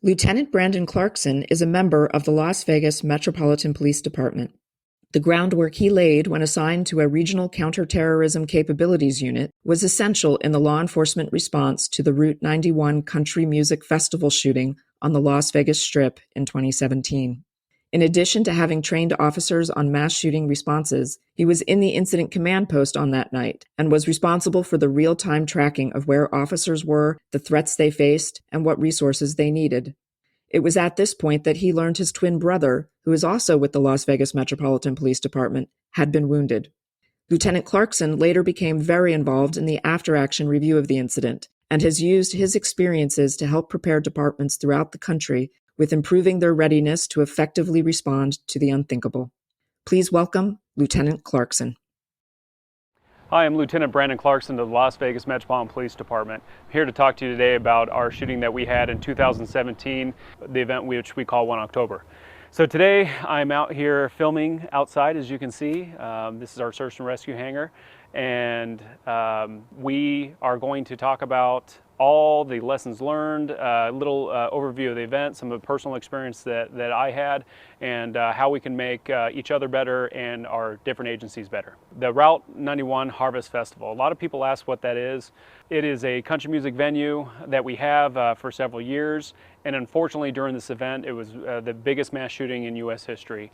Lieutenant Branden Clarkson is a member of the Las Vegas Metropolitan Police Department. The groundwork he laid when assigned to a regional counterterrorism capabilities unit was essential in the law enforcement response to the Route 91 Country Music Festival shooting on the Las Vegas Strip in 2017. In addition to having trained officers on mass shooting responses, he was in the incident command post on that night and was responsible for the real-time tracking of where officers were, the threats they faced, and what resources they needed. It was at this point that he learned his twin brother, who is also with the Las Vegas Metropolitan Police Department, had been wounded. Lieutenant Clarkson later became very involved in the after-action review of the incident and has used his experiences to help prepare departments throughout the country with improving their readiness to effectively respond to the unthinkable. Please welcome Lieutenant Clarkson. Hi, I'm Lieutenant Branden Clarkson of the Las Vegas Metropolitan Police Department. I'm here to talk to you today about our shooting that we had in 2017, the event which we call 1 October. So today I'm out here filming outside, as you can see. This is our search and rescue hangar, and we are going to talk about all the lessons learned, a little overview of the event, some of the personal experience that I had, and how we can make each other better and our different agencies better. The Route 91 Harvest Festival. A lot of people ask what that is. It is a country music venue that we have for several years, and unfortunately during this event it was the biggest mass shooting in U.S. history.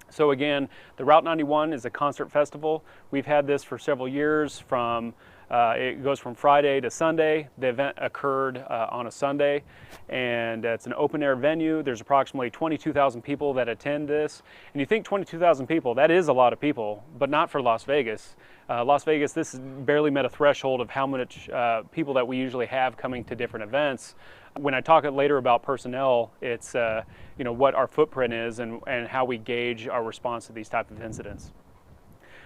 So again, the Route 91 is a concert festival. We've had this for several years. It goes from Friday to Sunday. The event occurred on a Sunday, and it's an open-air venue. There's approximately 22,000 people that attend this. And you think 22,000 people, that is a lot of people, but not for Las Vegas. Las Vegas, this has barely met a threshold of how much people that we usually have coming to different events. When I talk later about personnel, it's what our footprint is and how we gauge our response to these type of incidents.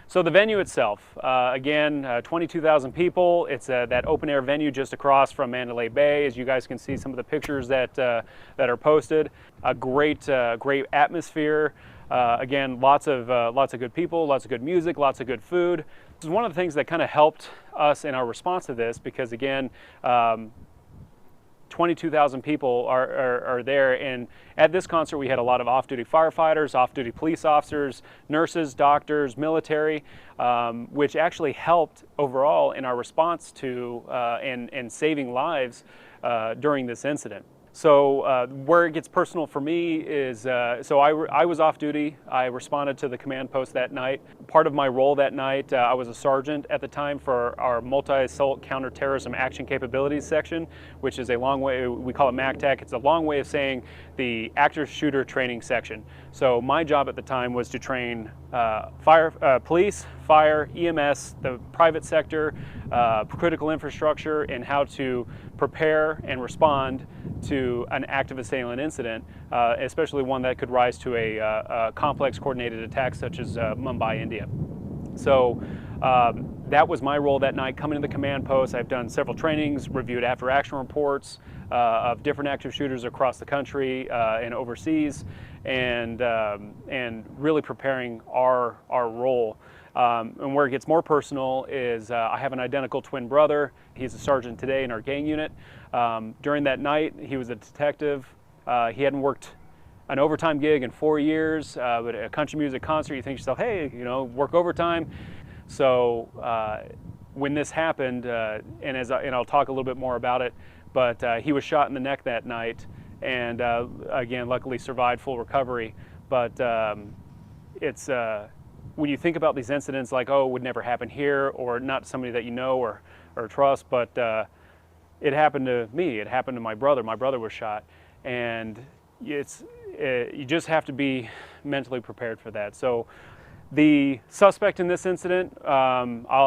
So the venue itself, again, 22,000 people. It's that open-air venue just across from Mandalay Bay. As you guys can see some of the pictures that are posted. A great atmosphere. Again, lots of good people, lots of good music, lots of good food. This is one of the things that kind of helped us in our response to this because, again, 22,000 people are there, and at this concert we had a lot of off-duty firefighters, off-duty police officers, nurses, doctors, military, which actually helped overall in our response to and saving lives during this incident. So where it gets personal for me is, so I was off duty. I responded to the command post that night. Part of my role that night, I was a sergeant at the time for our multi-assault counterterrorism action capabilities section, which is a long way, we call it MACTAC. It's a long way of saying the active shooter training section. So my job at the time was to train police, fire, EMS, the private sector, critical infrastructure, and how to prepare and respond to an active assailant incident, especially one that could rise to a complex coordinated attack such as Mumbai, India. So that was my role that night, coming to the command post. I've done several trainings, reviewed after action reports of different active shooters across the country and overseas, and really preparing our role. And where it gets more personal is I have an identical twin brother. He's a sergeant today in our gang unit. During that night, he was a detective. He hadn't worked an overtime gig in 4 years, but a country music concert, you think to yourself, hey, work overtime. So when this happened, and I'll talk a little bit more about it, but he was shot in the neck that night, and again, luckily survived full recovery. But it's when you think about these incidents, like, oh, it would never happen here, or not somebody that you know or trust, but it happened to me. It happened to my brother. My brother was shot, and you just have to be mentally prepared for that. So the suspect in this incident,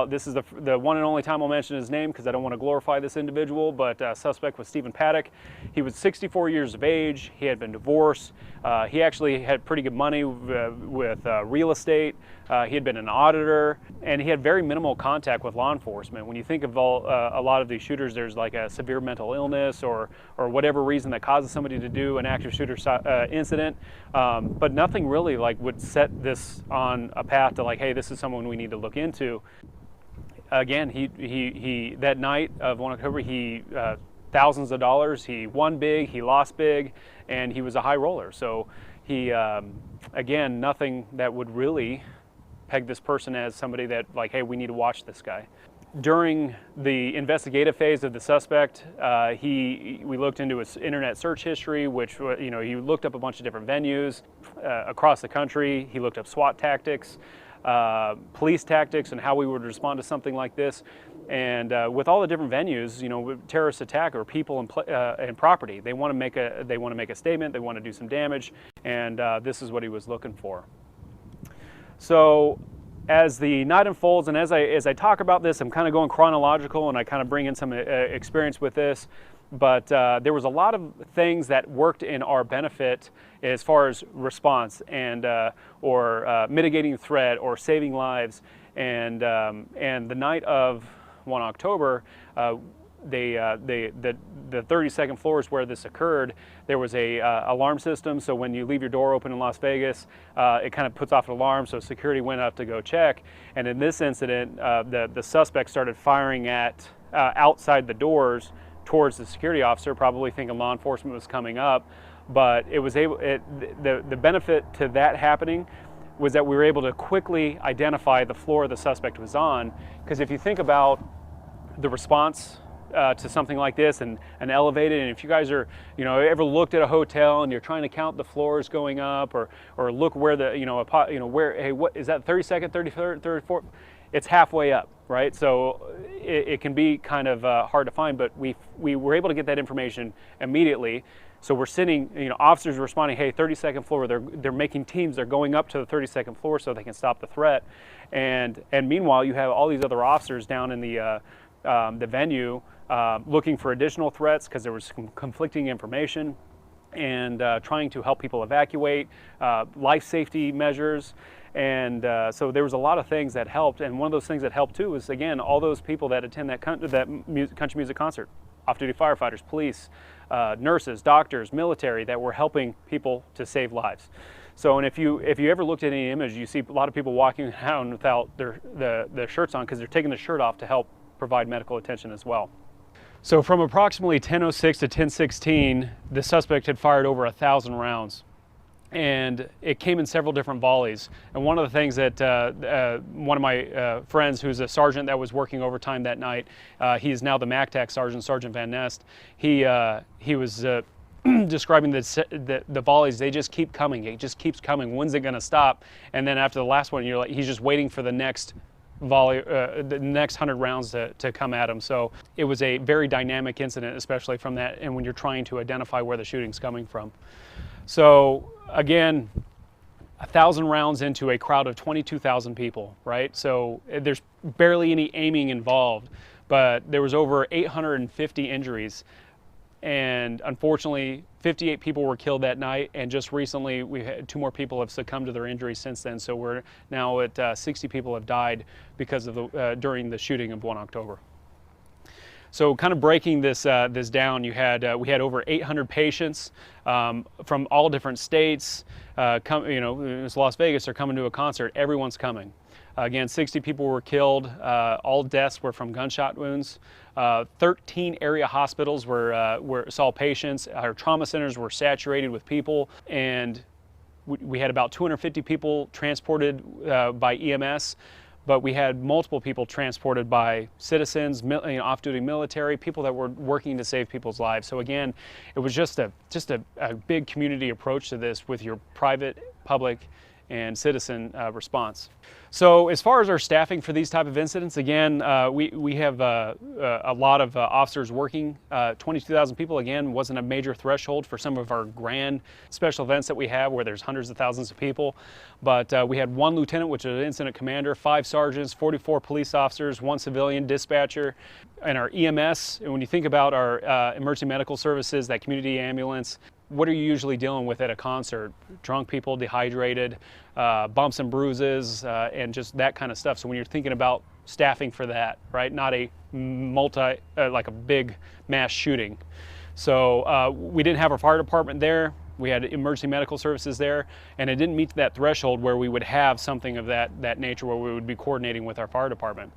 this is the one and only time I'll mention his name because I don't want to glorify this individual, but suspect was Paddock. He was 64 years of age. He had been divorced. He actually had pretty good money with real estate. He had been an auditor, and he had very minimal contact with law enforcement. When you think of a lot of these shooters, there's like a severe mental illness or whatever reason that causes somebody to do an active shooter incident, but nothing really like would set this on a path to like, hey, this is someone we need to look into. Again, he that night of 1 October, thousands of dollars. He won big, he lost big, and he was a high roller. So he, again, nothing that would really peg this person as somebody that, like, hey, we need to watch this guy. During the investigative phase of the suspect, we looked into his internet search history, which, you know, he looked up a bunch of different venues across the country. He looked up SWAT tactics, police tactics, and how we would respond to something like this. And with all the different venues, you know, with terrorist attack or people and property, they want to make a statement, they want to do some damage, and this is what he was looking for. So as the night unfolds, and as I talk about this, I'm kind of going chronological, and I kind of bring in some experience with this. But there was a lot of things that worked in our benefit as far as response and or mitigating threat or saving lives. And the night of 1 October, the 32nd floor is where this occurred. There was a alarm system, so when you leave your door open in Las Vegas, it kind of puts off an alarm, so security went up to go check. And in this incident, the suspect started firing at outside the doors towards the security officer, probably thinking law enforcement was coming up. But the benefit to that happening was that we were able to quickly identify the floor the suspect was on, because if you think about the response to something like this and elevated, and if you guys are, you know, ever looked at a hotel and you're trying to count the floors going up, or look where where, hey, what is that, 32nd, 33rd, 34th? It's halfway up, right? So it can be kind of hard to find, but we were able to get that information immediately. So we're sitting, you know, officers responding, hey, 32nd floor, they're making teams, they're going up to the 32nd floor so they can stop the threat. And meanwhile, you have all these other officers down in the venue looking for additional threats because there was some conflicting information, and trying to help people evacuate, life safety measures. And so there was a lot of things that helped. And one of those things that helped too was, again, all those people that attend that country music concert, off-duty firefighters, police, nurses, doctors, military, that were helping people to save lives. So, and if you ever looked at any image, you see a lot of people walking around without their shirts on because they're taking the shirt off to help provide medical attention as well. So from approximately 10:06 to 10:16, the suspect had fired over 1,000 rounds, and it came in several different volleys. And one of the things that one of my friends, who's a sergeant that was working overtime that night, he is now the MACTAC sergeant, Sergeant Van Nest. He was describing the volleys. They just keep coming. It just keeps coming. When's it going to stop? And then after the last one, you're like, he's just waiting for the next volley, the next 100 rounds to come at him. So it was a very dynamic incident, especially from that, and when you're trying to identify where the shooting's coming from. So again, 1,000 rounds into a crowd of 22,000 people, right? So there's barely any aiming involved, but there was over 850 injuries. And unfortunately, 58 people were killed that night, and just recently we had 2 more people have succumbed to their injuries since then. So we're now at 60 people have died because of during the shooting of 1 October. So kind of breaking this down, we had over 800 patients from all different states. It's Las Vegas, they're coming to a concert. Everyone's coming. Again, 60 people were killed. All deaths were from gunshot wounds. 13 area hospitals saw patients. Our trauma centers were saturated with people, and we had about 250 people transported by EMS. But we had multiple people transported by citizens, off-duty military, people that were working to save people's lives. So again, it was just a big community approach to this with your private, public, and citizen response. So as far as our staffing for these type of incidents, again, we have a lot of officers working. 22,000 people, again, wasn't a major threshold for some of our grand special events that we have where there's hundreds of thousands of people. But we had 1 lieutenant, which is an incident commander, 5 sergeants, 44 police officers, 1 civilian dispatcher, and our EMS. And when you think about our emergency medical services, that community ambulance, what are you usually dealing with at a concert? Drunk people, dehydrated, bumps and bruises, and just that kind of stuff. So when you're thinking about staffing for that, right? Not a like a big mass shooting. So we didn't have our fire department there. We had emergency medical services there, and it didn't meet that threshold where we would have something of that nature where we would be coordinating with our fire department.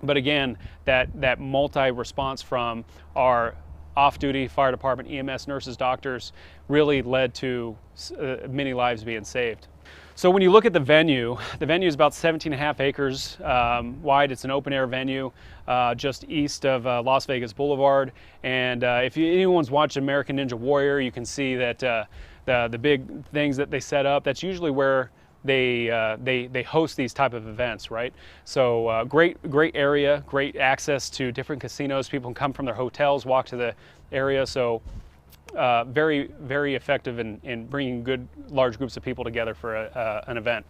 But again, that multi-response from our off-duty fire department, EMS, nurses, doctors, really led to many lives being saved. So when you look at the venue is about 17.5 acres wide. It's an open-air venue just east of Las Vegas Boulevard. And if anyone's watched American Ninja Warrior, you can see that the big things that they set up, that's usually where they host these type of events, right? So great area, great access to different casinos. People can come from their hotels, walk to the area. So very, very effective in bringing good large groups of people together for an event.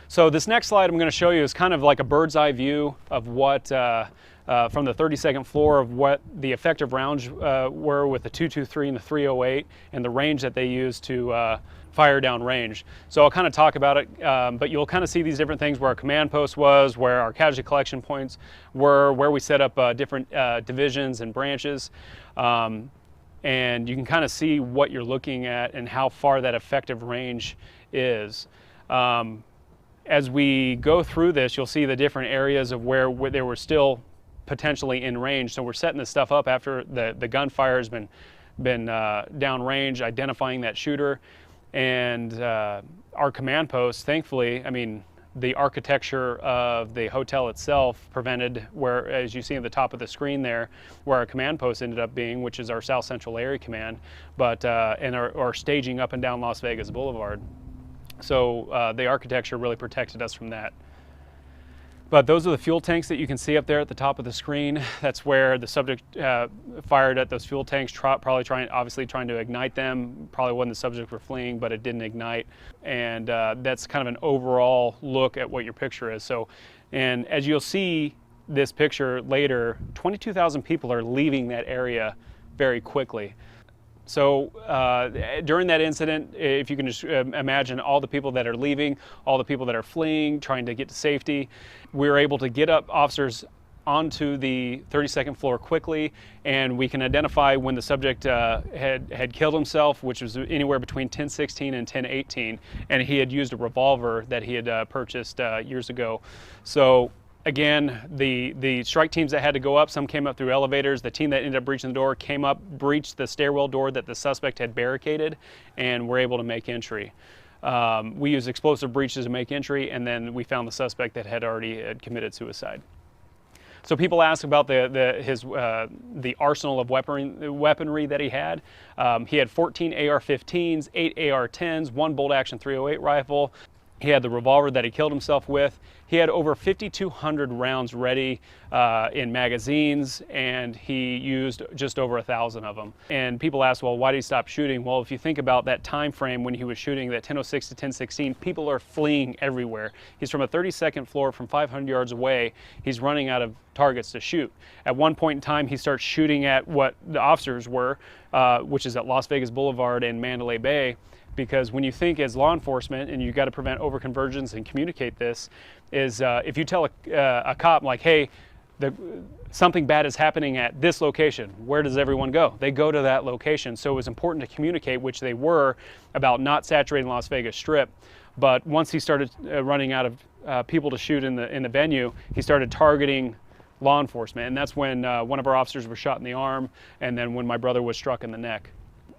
So this next slide I'm going to show you is kind of like a bird's eye view of what from the 32nd floor of what the effective rounds were with the 223 and the 308 and the range that they used to fire down range. So I'll kind of talk about it, but you'll kind of see these different things where our command post was, where our casualty collection points were, where we set up different divisions and branches. And you can kind of see what you're looking at and how far that effective range is. As we go through this, you'll see the different areas of where they were still potentially in range. So we're setting this stuff up after the gunfire has been down range, identifying that shooter. And our command post, thankfully, I mean, the architecture of the hotel itself prevented where, as you see at the top of the screen there, where our command post ended up being, which is our South Central Area Command, but and our staging up and down Las Vegas Boulevard. So the architecture really protected us from that. But those are the fuel tanks that you can see up there at the top of the screen. That's where the subject fired at those fuel tanks, obviously trying to ignite them. Probably wasn't the subject for fleeing, but it didn't ignite. And that's kind of an overall look at what your picture is. So, and as you'll see this picture later, 22,000 people are leaving that area very quickly. So during that incident, if you can just imagine all the people that are leaving, all the people that are fleeing, trying to get to safety, we were able to get up officers onto the 32nd floor quickly, and we can identify when the subject had killed himself, which was anywhere between 10:16 and 10:18, and he had used a revolver that he had purchased years ago. So again, the strike teams that had to go up, some came up through elevators. The team that ended up breaching the door came up, breached the stairwell door that the suspect had barricaded, and were able to make entry. We used explosive breaches to make entry, and then we found the suspect that had already committed suicide. So people ask about the arsenal of weaponry that he had. He had 14 AR-15s, 8 AR-10s, 1 bolt-action .308 rifle. He had the revolver that he killed himself with. He had over 5,200 rounds ready in magazines, and he used just over 1,000 of them. And people ask, well, why did he stop shooting? Well, if you think about that time frame when he was shooting, that 10:06 to 10:16, people are fleeing everywhere. He's from a 32nd floor from 500 yards away. He's running out of targets to shoot. At one point in time, he starts shooting at what the officers were, which is at Las Vegas Boulevard and Mandalay Bay. Because when you think as law enforcement, and you've got to prevent overconvergence and communicate this, is if you tell a cop like, hey, something bad is happening at this location, where does everyone go? They go to that location. So it was important to communicate, which they were, about not saturating Las Vegas Strip. But once he started running out of people to shoot in the venue, he started targeting law enforcement. And that's when one of our officers was shot in the arm, and then when my brother was struck in the neck.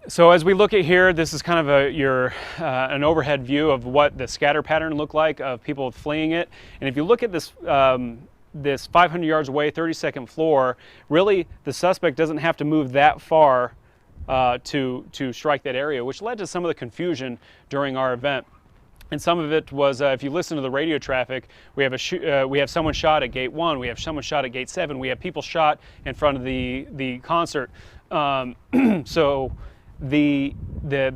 So as we look at here, this is kind of an overhead view of what the scatter pattern looked like of people fleeing it. And if you look at this, this 500 yards away, 32nd floor, really the suspect doesn't have to move that far to strike that area, which led to some of the confusion during our event. And some of it was, if you listen to the radio traffic, we have someone shot at gate 1, we have someone shot at gate 7, we have people shot in front of the concert. So the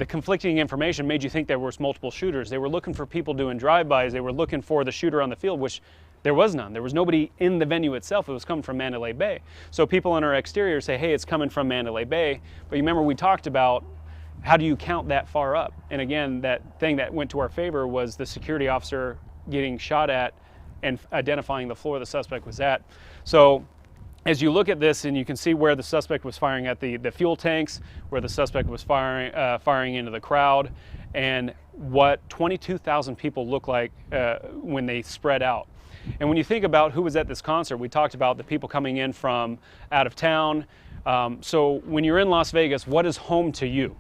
conflicting information made you think there was multiple shooters. They were looking for people doing drive-bys. They were looking for the shooter on the field, which there was none. There was nobody in the venue itself. It was coming from Mandalay Bay. So people on our exterior say, hey, it's coming from Mandalay Bay. But you remember we talked about how do you count that far up? And again, that thing that went to our favor was the security officer getting shot at and identifying the floor the suspect was at. So as you look at this, and you can see where the suspect was firing at the fuel tanks, where the suspect was firing into the crowd, and what 22,000 people look like when they spread out. And when you think about who was at this concert, we talked about the people coming in from out of town. So when you're in Las Vegas, what is home to you?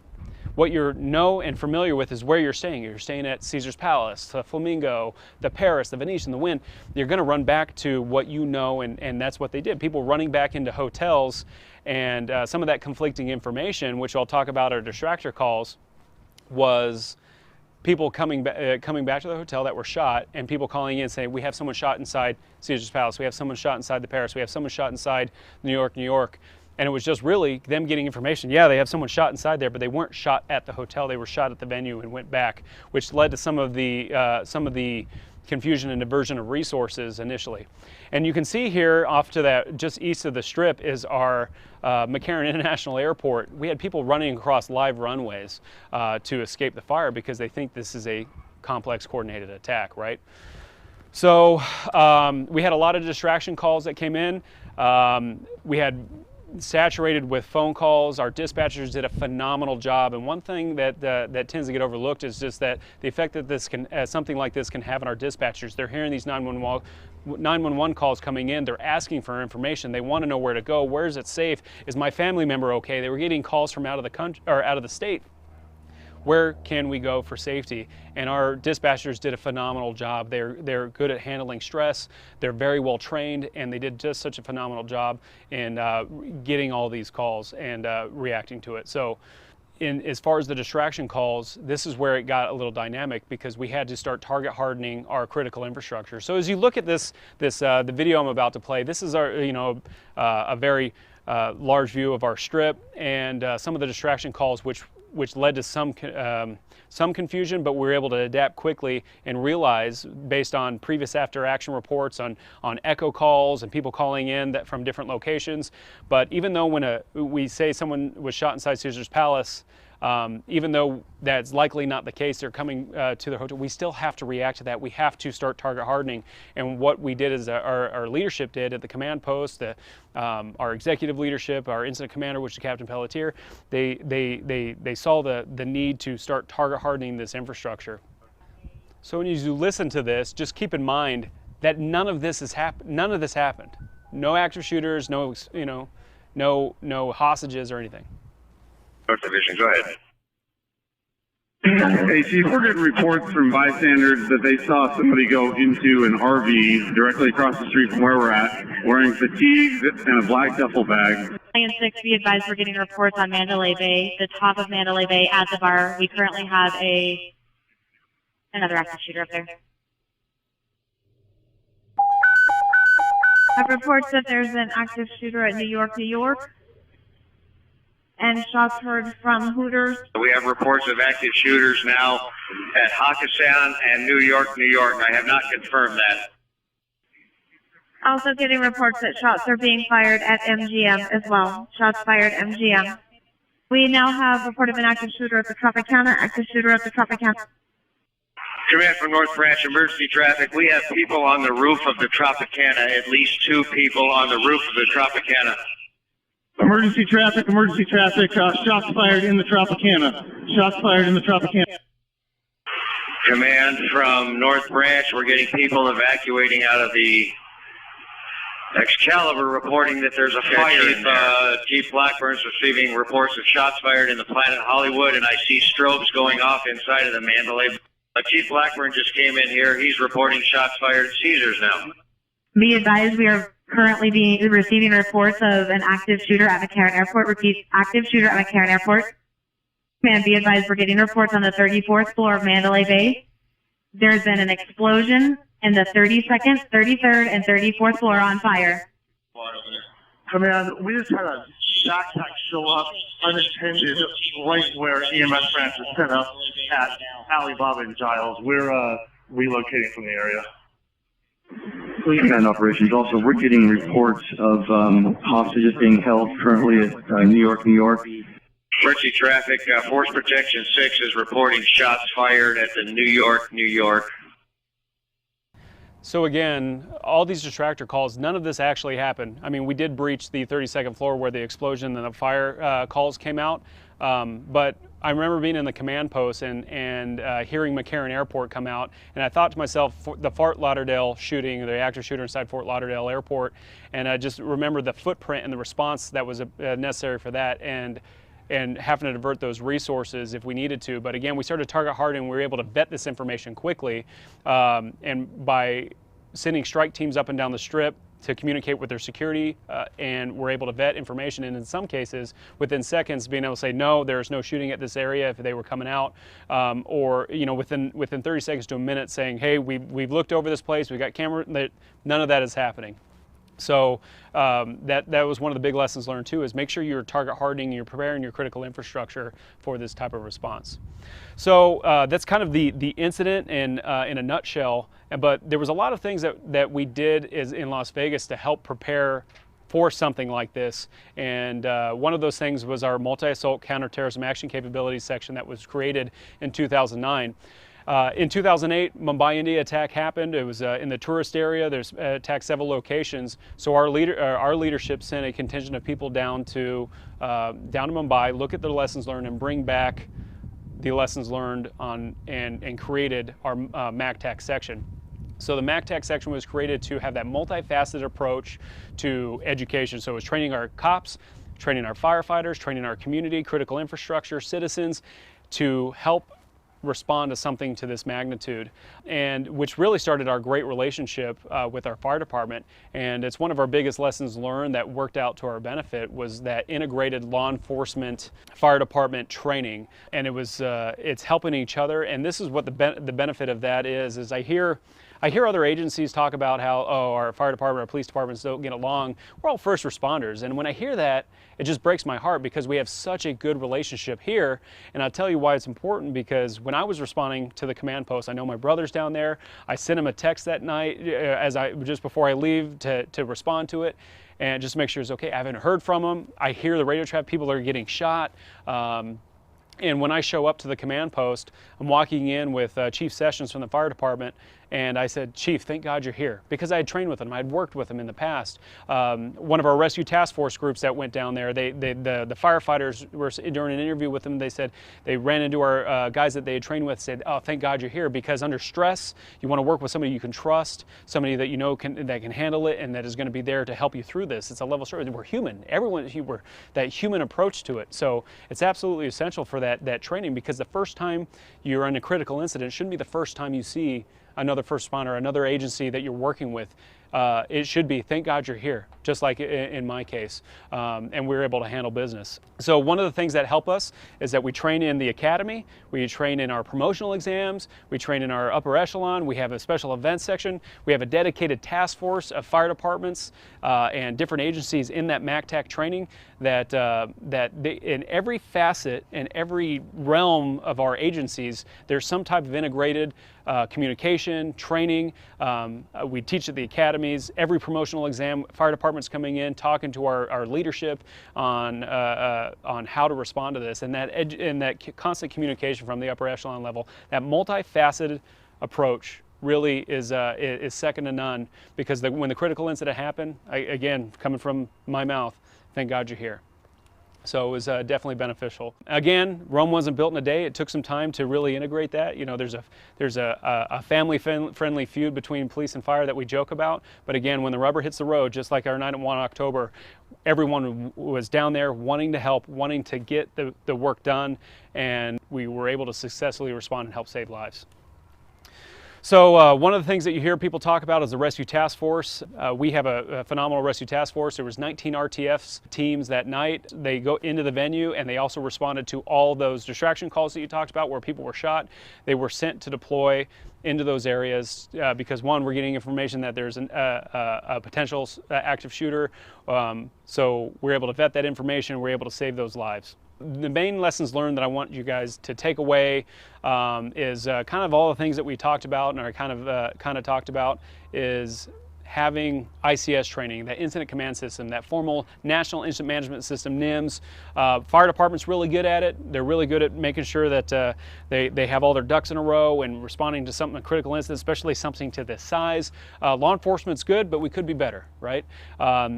What you know and familiar with is where you're staying. You're staying at Caesar's Palace, the Flamingo, the Paris, the Venetian, the Wynn. You're going to run back to what you know, and that's what they did. People running back into hotels, and some of that conflicting information, which I'll talk about our distractor calls, was people coming back to the hotel that were shot, and people calling in saying, we have someone shot inside Caesar's Palace, we have someone shot inside the Paris, we have someone shot inside New York, New York. And it was just really them getting information. Yeah, they have someone shot inside there, but they weren't shot at the hotel. They were shot at the venue and went back, which led to some of the confusion and diversion of resources initially. And you can see here off to that, just east of the Strip, is our McCarran International Airport. We had people running across live runways to escape the fire because they think this is a complex coordinated attack, right? So we had a lot of distraction calls that came in. We had saturated with phone calls. Our dispatchers did a phenomenal job, and one thing that tends to get overlooked is just that the effect that this can, something like this can have on our dispatchers. They're hearing these 911 calls coming in. They're asking for information. They want to know where to go. Where is it safe? Is my family member okay? They were getting calls from out of the country or out of the state. Where can we go for safety? And our dispatchers did a phenomenal job. They're good at handling stress. They're very well trained, and they did just such a phenomenal job in getting all these calls and reacting to it. So as far as the distraction calls, this is where it got a little dynamic because we had to start target hardening our critical infrastructure. So as you look at the video I'm about to play, this is our, a very large view of our strip and some of the distraction calls which led to some confusion, but we were able to adapt quickly and realize, based on previous after-action reports on echo calls and people calling in that from different locations. But even though when we say someone was shot inside Caesar's Palace, even though that's likely not the case, they're coming to the hotel, we still have to react to that. We have to start target hardening. And what we did is our leadership did at the command post, our executive leadership, our incident commander, which is Captain Pelletier, they saw the need to start target hardening this infrastructure. So when you listen to this, just keep in mind that none of this happened. No active shooters, no hostages or anything. North Division, go ahead. Hey, Chief, we're getting reports from bystanders that they saw somebody go into an RV directly across the street from where we're at, wearing fatigues and a black duffel bag. Lion 6, be advised we're getting reports on Mandalay Bay, the top of Mandalay Bay at the bar. We currently have another active shooter up there. I have reports that there's an active shooter at New York, New York. And shots heard from Hooters. We have reports of active shooters now at Hakkasan and New York, New York. I have not confirmed that. Also getting reports that shots are being fired at MGM as well. Shots fired MGM. We now have report of an active shooter at the Tropicana, active shooter at the Tropicana. Command from North Branch, emergency traffic. We have people on the roof of the Tropicana, at least 2 people on the roof of the Tropicana. Emergency traffic, shots fired in the Tropicana. Shots fired in the Tropicana. Command from North Branch, we're getting people evacuating out of the Excalibur, reporting that there's a fire. Chief Blackburn's receiving reports of shots fired in the Planet Hollywood, and I see strobes going off inside of the Mandalay. Chief Blackburn just came in here. He's reporting shots fired at Caesars now. Be advised we are currently receiving reports of an active shooter at McCarran Airport. Repeat, active shooter at McCarran Airport. And be advised we're getting reports on the 34th floor of Mandalay Bay. There's been an explosion and the 32nd, 33rd, and 34th floor on fire. Command, we just had a backpack show up unattended right where EMS branch is set up at Alibaba and Giles. We're relocating from the area. Command operations. Also, we're getting reports of hostages being held currently at New York, New York. Emergency traffic, Force Protection 6 is reporting shots fired at the New York, New York. So again, all these distractor calls, none of this actually happened. I mean, we did breach the 32nd floor where the explosion and the fire calls came out, but I remember being in the command post and hearing McCarran Airport come out, and I thought to myself, the Fort Lauderdale shooting, the active shooter inside Fort Lauderdale Airport, and I just remember the footprint and the response that was necessary for that, and having to divert those resources if we needed to. But again, we started target hardening. We were able to vet this information quickly, and by sending strike teams up and down the strip to communicate with their security, and we're able to vet information, and in some cases within seconds being able to say, no, there's no shooting at this area if they were coming out, or within 30 seconds to a minute saying, hey, we've looked over this place, we got camera. None of that is happening. So that was one of the big lessons learned too, is make sure you're target hardening, you're preparing your critical infrastructure for this type of response. So that's kind of the incident in a nutshell. But there was a lot of things that we did in Las Vegas to help prepare for something like this. And one of those things was our multi-assault counterterrorism action capabilities section that was created in 2009. In 2008, Mumbai, India attack happened. It was in the tourist area. There's attacked several locations. So our leadership sent a contingent of people down to Mumbai, look at the lessons learned, and bring back the lessons learned and created our MACTAC section. So the MACTAC section was created to have that multifaceted approach to education. So it was training our cops, training our firefighters, training our community, critical infrastructure, citizens, to help respond to something to this magnitude, and which really started our great relationship with our fire department. And it's one of our biggest lessons learned that worked out to our benefit, was that integrated law enforcement fire department training. And it's helping each other. And this is what the benefit of that is I hear other agencies talk about how, oh, our fire department, our police departments don't get along. We're all first responders. And when I hear that, it just breaks my heart, because we have such a good relationship here. And I'll tell you why it's important, because when I was responding to the command post, I know my brother's down there. I sent him a text that night just before I leave to respond to it, and just make sure it's okay. I haven't heard from him. I hear the radio trap, people are getting shot. And when I show up to the command post, I'm walking in with Chief Sessions from the fire department, and I said, Chief, thank God you're here, because I had trained with him. I had worked with him in the past. One of our rescue task force groups that went down there, the firefighters were, during an interview with them, they said they ran into our guys that they had trained with, said, oh, thank God you're here, because under stress, you want to work with somebody you can trust, somebody that you know that can handle it, and that is going to be there to help you through this. It's a level story. We're human. We're that human approach to it. So it's absolutely essential for that training, because the first time you're in a critical incident shouldn't be the first time you see another first responder, another agency that you're working with. It should be, thank God you're here, just like in my case, and we're able to handle business. So one of the things that help us is that we train in the academy, we train in our promotional exams, we train in our upper echelon, we have a special events section, we have a dedicated task force of fire departments and different agencies in that MACTAC training that in every facet, in every realm of our agencies, there's some type of integrated communication, training. We teach at the academies. Every promotional exam, fire department's coming in, talking to our leadership on how to respond to this, and that constant communication from the upper echelon level. That multifaceted approach really is second to none, because when the critical incident happened, again, coming from my mouth, thank God you're here. So it was definitely beneficial. Again, Rome wasn't built in a day. It took some time to really integrate that. You know, there's a family-friendly feud between police and fire that we joke about. But again, when the rubber hits the road, just like our night at 1 October, everyone was down there wanting to help, wanting to get the work done, and we were able to successfully respond and help save lives. So one of the things that you hear people talk about is the Rescue Task Force. We have a phenomenal Rescue Task Force. There was 19 RTF teams that night. They go into the venue, and they also responded to all those distraction calls that you talked about where people were shot. They were sent to deploy into those areas because, one, we're getting information that there's a potential active shooter. So we're able to vet that information. We're able to save those lives. The main lessons learned that I want you guys to take away is kind of all the things that we talked about and are kind of talked about, is having ICS training, that incident command system, that formal National Incident Management System, NIMS. Fire department's really good at it. They're really good at making sure that they have all their ducks in a row and responding to something, a critical incident, especially something to this size. Law enforcement's good, but we could be better, right?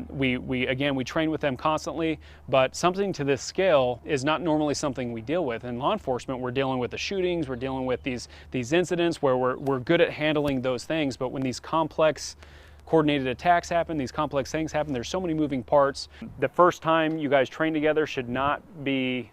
We train with them constantly, but something to this scale is not normally something we deal with. In law enforcement, we're dealing with the shootings, we're dealing with these incidents where we're good at handling those things, but when these complex coordinated attacks happen, these complex things happen, there's so many moving parts. The first time you guys train together should not be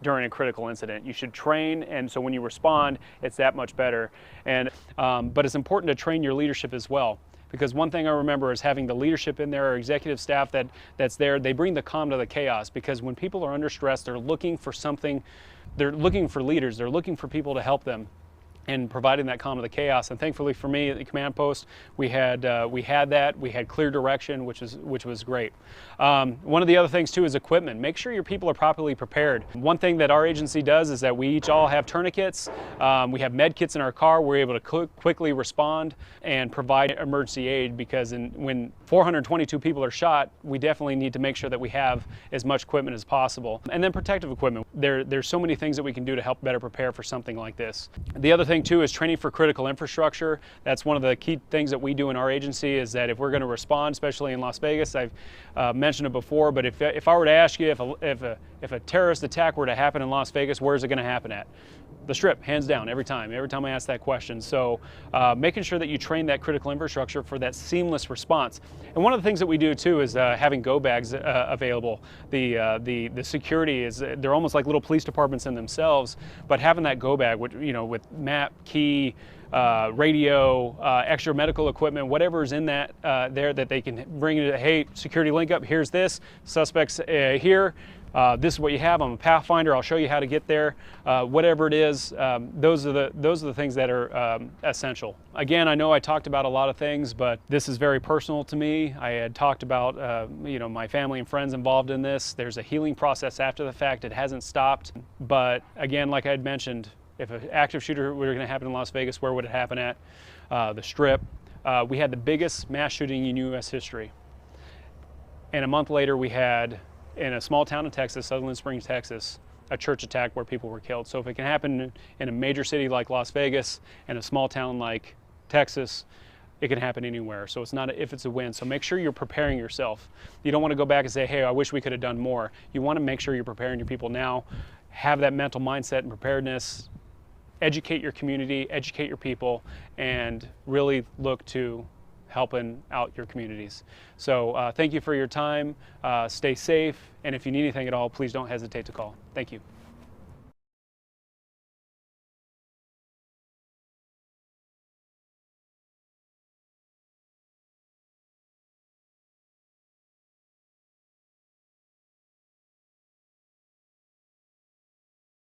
during a critical incident. You should train, and so when you respond, it's that much better. And but it's important to train your leadership as well, because one thing I remember is having the leadership in there, our executive staff that's there, they bring the calm to the chaos, because when people are under stress, they're looking for something, they're looking for leaders, they're looking for people to help them and providing that calm to the chaos. And thankfully for me at the command post, we had clear direction, which was great. One of the other things too is equipment. Make sure your people are properly prepared. One thing that our agency does is that we each all have tourniquets. We have med kits in our car. We're able to quickly respond and provide emergency aid, because when 422 people are shot, we definitely need to make sure that we have as much equipment as possible. And then protective equipment. There's so many things that we can do to help better prepare for something like this. The other thing too is training for critical infrastructure. That's one of the key things that we do in our agency, is that if we're going to respond, especially in Las Vegas, I've mentioned it before, but if I were to ask you if a terrorist attack were to happen in Las Vegas, where's it going to happen at? The Strip, hands down, every time I ask that question. So making sure that you train that critical infrastructure for that seamless response. And one of the things that we do too is having go bags available. The security they're almost like little police departments in themselves, but having that go bag with map, key, radio, extra medical equipment, whatever's in that there that they can bring it. Hey, security link up, here's this, suspects here. This is what you have. I'm a pathfinder. I'll show you how to get there. Whatever it is, those are the things that are essential. Again, I know I talked about a lot of things, but this is very personal to me. I had talked about my family and friends involved in this. There's a healing process after the fact. It hasn't stopped. But again, like I had mentioned, if an active shooter were going to happen in Las Vegas, where would it happen at? The Strip. We had the biggest mass shooting in U.S. history. And a month later, we had, in a small town in Texas, Sutherland Springs, Texas, a church attack where people were killed. So if it can happen in a major city like Las Vegas and a small town like Texas, it can happen anywhere. So it's not if it's a win. So make sure you're preparing yourself. You don't want to go back and say, hey, I wish we could have done more. You want to make sure you're preparing your people now, have that mental mindset and preparedness, educate your community, educate your people, and really look to helping out your communities. So thank you for your time. Stay safe, and if you need anything at all, please don't hesitate to call. Thank you.